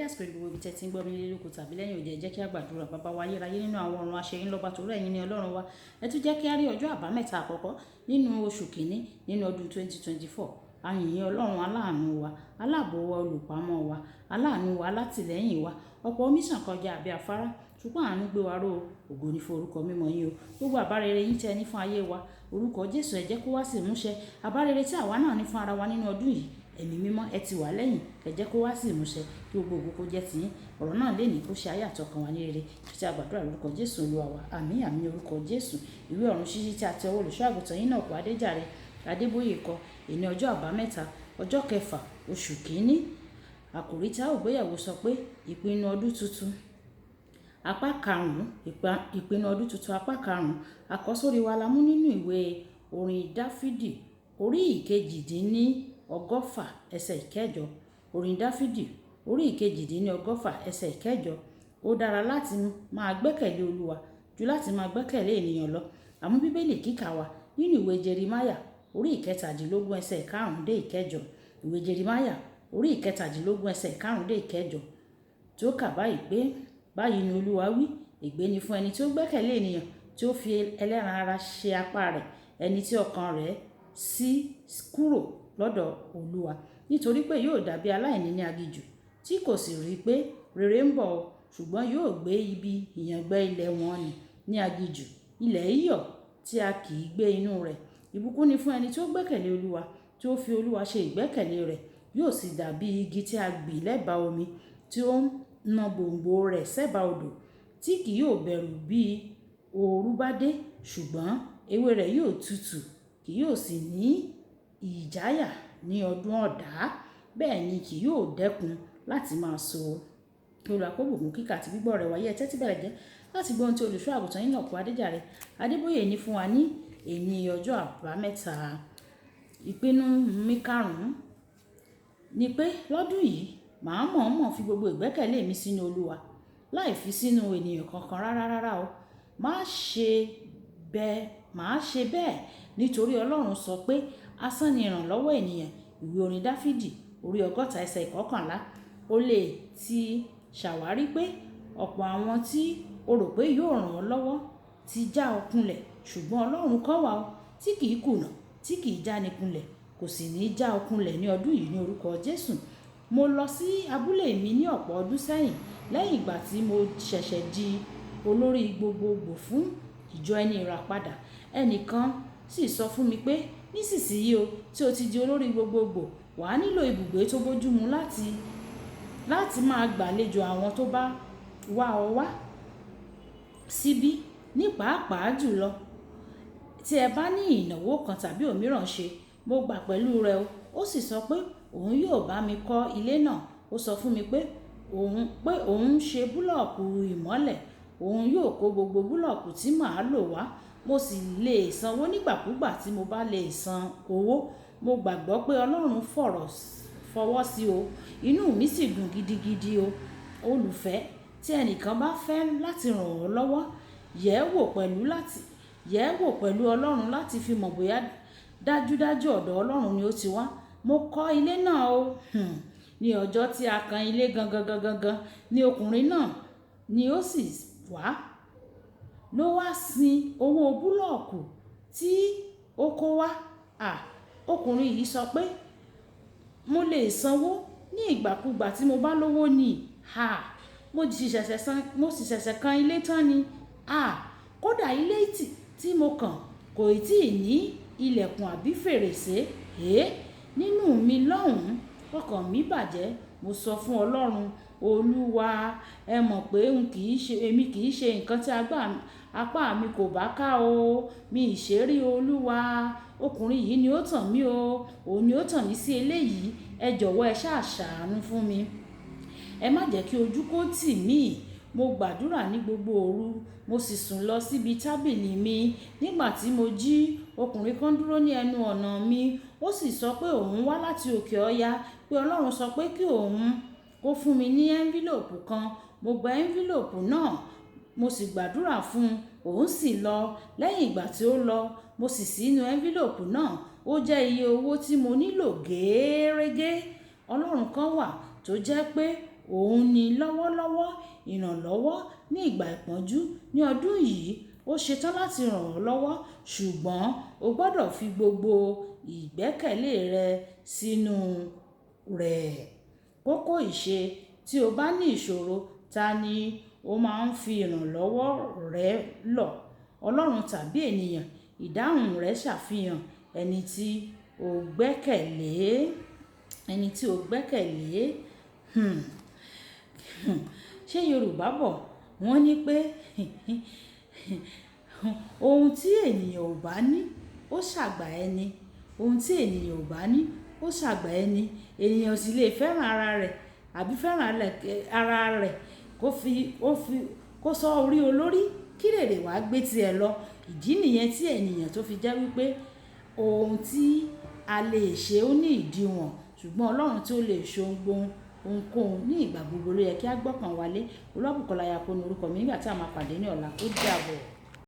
Àsìkò gbogbo ibi tẹ́ ti ń gbọ́ mi nílé lóko tàbí lẹ́yìn òde, ẹ jẹ́ kí a gbàdúrà. Bàbá wa ayérayé nínú àwọn ọ̀run, àṣeyín lọ́ba torí ẹ̀yin ni Ọlọ́run wa. Ẹ tún jẹ́ kí a rí ọjọ́ àbámẹ́ta àkọ́kọ́ nínú oṣù kìíní nínú ọdún 2024. A yìn yín Ọlọ́run aláàánú wa, aláàbò wa, olùpamọ́ wa, aláàánú wa, alátìlẹ́yìn wa. Ọ̀pọ̀ omi sàn kọjá àbí afárá, ṣùgbọ́n àánú gbé wa ró. Ògo ni fún orúkọ mímọ́ yín o. Gbogbo àbá rere yín tẹ́ ní fún ayé wa, orúkọ Jésù ẹ jẹ́ kó wá sí ìmúṣẹ. Àbá rere tí àwa náà ní fún ara wa nínú ọdún yìí, ẹ̀mí mímọ́ ẹ ti wà lẹ́yìn, ẹ jẹ́ kó wá sí ìmúṣẹ, kí gbogbo ògo kó jẹ́ tiyín. Ọ̀rọ̀ náà lè ní kó ṣe ayé àtọkàn wa ní rere, tí a gbàdúrà lórúkọ Jésù Olúwa wa. Àmín àmín orúkọ Jésù. Ìwé ọ̀run ṣíṣí tí a tẹ ọwọ́ olùṣọ́ àgùntàn Enoch Adeboye kọ ìní ọjọ́ àbámẹ́ta ọjọ́ kẹfà oṣù kìíní. Àkòrí tí a ó gbéyẹ̀wò sọ pé ìpinnu ọdún tuntun apá karùn-ún. Ìpinnu ọdún tuntun apá karùn-ún. Àkọ́sórí wa la mú nínú ìwé orin Dáfídì orí ìkejìdínlọ́gọ́fà ẹsẹ̀ ìkẹjọ. Orin Dáfídì orí ìkejìdínlọ́gọ́fà ẹsẹ̀ ìkẹjọ. Ó dára láti máa gbẹ́kẹ̀lé Olúwa jù láti máa gbẹ́kẹ̀lé ènìyàn lọ. Àmú bíbélì kíkà wa nínú ìwé Jeremáyà orí ìkẹtàdínlógún ẹsẹ̀ ìkarùn-ún dé ìkẹjọ. Ìwé Jeremáyà orí ìkẹtàdínlógún ẹsẹ̀ ìkarùn-ún dé ìkẹjọ, tí ó kà báyìí pé, báyìí ni Olúwa wí, ègbé ni fún ẹni tí ó gbẹ́kẹ̀lé ènìyàn, tí ó fi ẹlẹ́ran ara ṣe apá rẹ̀, ẹni tí ọkàn rẹ̀ sì kúrò lọ́dọ̀ Olúwa. Nítorí pé yóò dàbí aláìní ní aginjù, tí kò sì rí pé rere ń bọ̀, ṣùgbọ́n yóò gbé ibi ìyàngbẹ́ ilẹ̀ wọn ní aginjù, ilẹ̀ iyọ̀ tí a kì í gbé inú rẹ̀. Ìbùkún ni fún ẹni tí ó gbẹ́kẹ̀lé Olúwa, tí ó fi Olúwa ṣe ìgbẹ́kẹ̀lé rẹ̀. Yóò sì dàbí igi tí a gbìn lẹ́bàá omi, tí ó ń na gbòǹgbò rẹ̀ sẹ́bàá odò, tí kì yóò bẹ̀rù bí ooru bá dé, ṣùgbọ́n ewé rẹ̀ yóò tutù, kì yóò sì ní ìjáyà ní ọdún ọ̀dá, bẹ́ẹ̀ ni kì yóò dẹ́kun láti máa so. Olúwa kó bùkún kíkà àti gbígbọ́ rẹ̀ wáyé tẹ́tí bẹ̀rẹ̀ jẹ́ láti gbọ́ ohun tí olùṣọ́ àgùntàn Enoch Adeboye ní fún wa ní èní ọjọ́ àbámẹ́ta. Ìpinnu mi karùn-ún ni pé lọ́dún yìí màá mọ̀ọ́mọ̀ fi gbogbo ìgbẹ́kẹ̀lé mi sínú Olúwa, láì fi sínú ènìyàn kankan rárá o. Màá ṣe bẹ́ẹ̀ nítorí Ọlọ́run sọ pé asán ni ìrànlọ́wọ́ ènìyàn. Ìwé orin Dáfídì orí ọgọ́ta ẹsẹ̀ ìkọkànlá. O lè ti ṣàwárí pé ọ̀pọ̀ àwọn tí o rò pé yóò ràn ọ́ lọ́wọ́ ti já ọ kulẹ̀, ṣùgbọ́n Ọlọ́run kan wà tí kì í kùnà, tí kì í jáni kulẹ̀, kò sì ní já ọ kulẹ̀ ní ọdún yìí ní orúkọ Jésù. Mo lọ sí abúlé mi ní ọ̀pọ̀ ọdún sẹ́yìn, lẹ́yìn ìgbà tí mo ṣẹ̀ṣẹ̀ di olórí gbogbogbò fún ìjọ ẹni ìràpadà. Ẹnìkan sì sọ fún mi pé, nísinsìnyí o tí o ti di olórí gbogbogbò, wàá nílò ibùgbé tó bójúmu láti máa gbàlejò àwọn tó bá wá ọ wá síbí, ní pàápàá jùlọ tí ẹ bá ní ìnáwó kan tàbí òmíràn ṣe. Mo gbà pẹ̀lú rẹ o. Ó sì sọ pé òun yóò bá mi kọ́ ilé náà. Ó sọ fún mi pé òun ń ṣe búlọ̀kù ìmọ́lẹ̀, òun yóò kó gbogbo búlọ̀kù tí màá lò wá. Mo sì lè sanwó nígbàkúgbà tí mo bá lè san owó. Mo gbàgbọ́ pé Ọlọ́run fọwọ́ sí o. Inú mi sì dùn gidigidi o. Olùfẹ́, tí ẹnìkan bá fẹ́ láti ràn ọ́ lọ́wọ́, yẹ̀ ẹ́ wò pẹ̀lú Ọlọ́run láti fi mọ̀ bóyá dájúdájú ọ̀dọ̀ Ọlọ́run ni ó ti wá. Mo kọ́ ilé náà o. Ní ọjọ́ tí a kan ilé gangan ni ọkùnrin náà ni ó sì ló wá sin owó búlọ̀kù tí ó kó wá. Ọkùnrin yìí sọ pé mo lè sanwó ní ìgbàkúgbà tí mo bá lówó ni. Mo sì ṣẹ̀ṣẹ̀ kan ilé tán ni. Kódà ilé tí mo kàn kò tí ì ní ilẹ̀kùn àbí fèrèsé. Nínú mi lọ́hùn-ún, ọkàn mi bàjẹ́. Mo sọ fún Ọlọ́run, Olúwa, ẹ mọ̀ pé èmi kì í ṣe nǹkan tí apá mi kò bá ká o. Mi ì ṣe rí Olúwa. Ọkùnrin yìí ni ó tàn mí o. Òun ni ó tàn mí sí eléyìí. Ẹ jọ̀wọ́ ẹ ṣàánú fún mi. Ẹ má jẹ́ kí ojú kó tì mí. Mo gbàdúrà ní gbogbo òru, mo sì sùn lọ síbi tábìlì mi. Nígbà tí mo jí, ọkùnrin kan dúró ní ẹnu ọ̀nà mi. Ó sì sọ pé òun wá láti òkè ọya, pé Ọlọ́run sọ pé kí òun kó fún mi ní ẹ́ńfílòpù kan. Mo gba ẹ́ńfílòpù náà, mo sì gbàdúrà fún un. Òun sì lọ. Lẹ́yìn ìgbà tí ó lọ, mo sì sínú ẹ́ńfílòpù náà. Ó jẹ́ iye owó tí mo nílò gẹ́rẹ́gẹ́. Ọlọ́run kan wà tó jẹ́ pé òun ni lọ́wọ́lọ́wọ́ ìrànlọ́wọ́ ní ìgbà ìpọ́njú. Ní ọdún yìí, ó ṣetán láti ràn ọ́ lọ́wọ́, ṣùgbọ́n o gbọ́dọ̀ fi gbogbo ìgbẹ́kẹ̀lé rẹ sínú rẹ̀. Kókó ìṣe: tí o bá ní ìṣòro, ta ni o máa ń fi ìrànlọ́wọ́ rẹ lọ̀? Ọlọ́run tàbí ènìyàn? Ìdáhùn rẹ̀ ṣàfihàn ẹni tí o gbẹ́kẹ̀lé. Ẹni tí o gbẹ́kẹ̀lé. Ṣé Yorùbá bọ̀ wọ́n ní pé ohun tí ènìyàn ò bá ní, ó ṣàgbà ẹni. Ohun tí ènìyàn ò bá ní, ó ṣàgbà ẹni. Ènìyàn ò sì lè fẹ́ràn ara rẹ̀ àbí fẹ́ràn ara rẹ̀ kó sọ orí olórí kí rèrè wá gbé ti ẹ lọ. Ìdí nìyẹn tí ènìyàn tó fi jẹ́ wípé ohun tí a lè ṣe ó ní ìdíwọ̀n, ṣùgbọ́n Ọlọ́run tí ó lè ṣe ohunkóhun ní ìgbà gbogbo ló yẹ kí a gbọ́kàn wa lé. Olúwabùkọ́lá Ayákó ni orúkọ mi. Nígbà tí a máa pàdé ní ọ̀la, ó dàbọ̀.